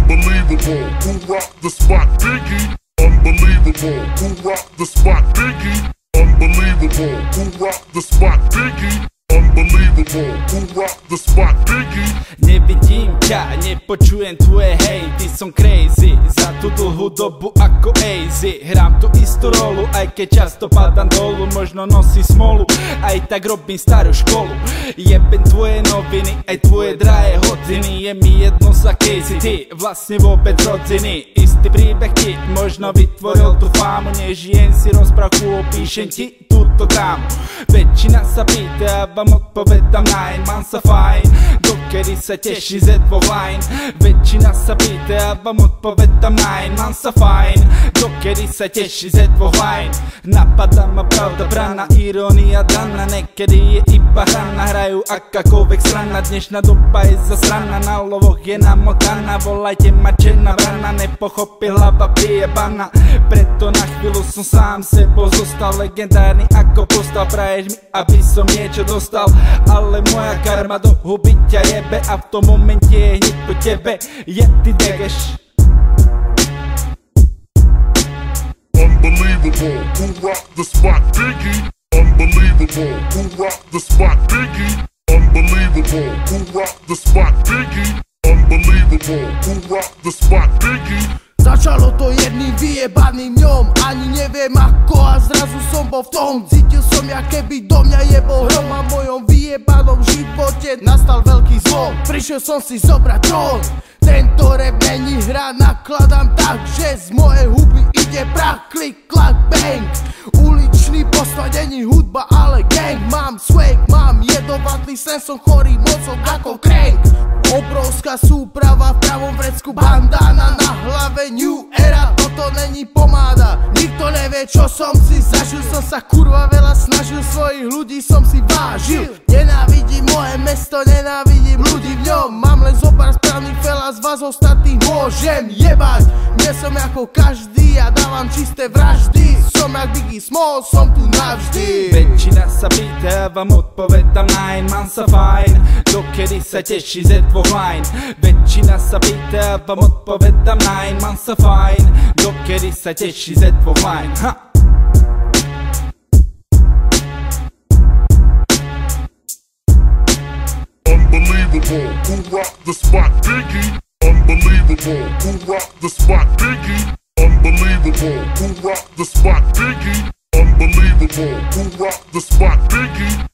Unbelievable, who rock the spot? Biggie. Unbelievable, who rock the spot? Biggie. Unbelievable, who rock the spot? Biggie. Unbelievable, who rock the spot? Biggie. Nie vidím ťa, nepočujem tvoje hejty, som crazy za tú dlhú dobu ako easy. Hrám tú istú rolu, aj keď často padám dolu. Možno nosí smolu, aj tak robím starú školu. Jebem tvoje noviny, aj tvoje drahé hodiny. Je mi jedno za Casey, ty vlastne vôbec rodziny. Istý príbeh ti možno vytvoril tú fámu. Nežijem si rozprávku, opíšem ti túto drámu. Väčšina sa pýta, vám odpovedám nine. Mám sa fajn, dokedy sa teší ze dvoch line. Väčšina sa pýta, vám odpovedám nine. Mám sa fajn, dokedy sa teší ze dvoch line. Napadá ma pravda brana, irónia daná. Niekedy je iba hrana, hrajú akákoľvek strana. Dnešná doba je zasrana, na lovoch je namotaná. Volajte ma černá vrana, nepochopí hlava prijebaná. Preto na chvíľu som sám sebou zostal legendárny ako postal. Praješ mi, aby som niečo dostal, ale moja karma do huby ťa jebe. A v tom momente je hneď po tebe, je ty degeš. Unbelievable, who rock the spot? Biggie. Unbelievable, who rock the spot? Biggie. Unbelievable, who rock the spot? Biggie. Unbelievable, who rock the spot? Biggie. Začalo to jedným vyjebaným dňom, ani neviem ako a zrazu som bol v tom. Cítil som, jak keby do mňa jebol hrom a v mojom vyjebanom živote nastal veľký zlom. Prišiel som si zobrať trón, tento rap není hra, nakladám tak, že z mojej huby ide prach, klik, klak, bang. Uličný poslať není hudba, ale gang. Mám swag, mám jedovatý sen, som chorý mozog ako crank. Obrovská súprava v pravom vrecku, bandána na hlave, new era, toto není pomáda. Nikto nevie, čo som si zažil, som sa kurva veľa snažil, svojich ľudí som si vážil. Nenávidím moje mesto, nenávidím ľudí v ňom, mám len zopár správnych fela, z vás ostatných môžem jebať. Nie som ako každý, ja dávam čisté vraždy, som jak Biggie Small, som tu navždy. Väčšina sa pýta, vám odpovedám nine. Mám sa fajn, dokedy sa teší ze dvoch line. Väčšina sa pýta, vám odpovedám nine. Mám sa fajn, dokedy sa teší ze dvoch line. Ha! Unbelievable, who rock the spot? Biggie. Unbelievable, who rock the spot? Biggie. Unbelievable, who rock the spot? Biggie. Unbelievable, who rock the spot? Biggie.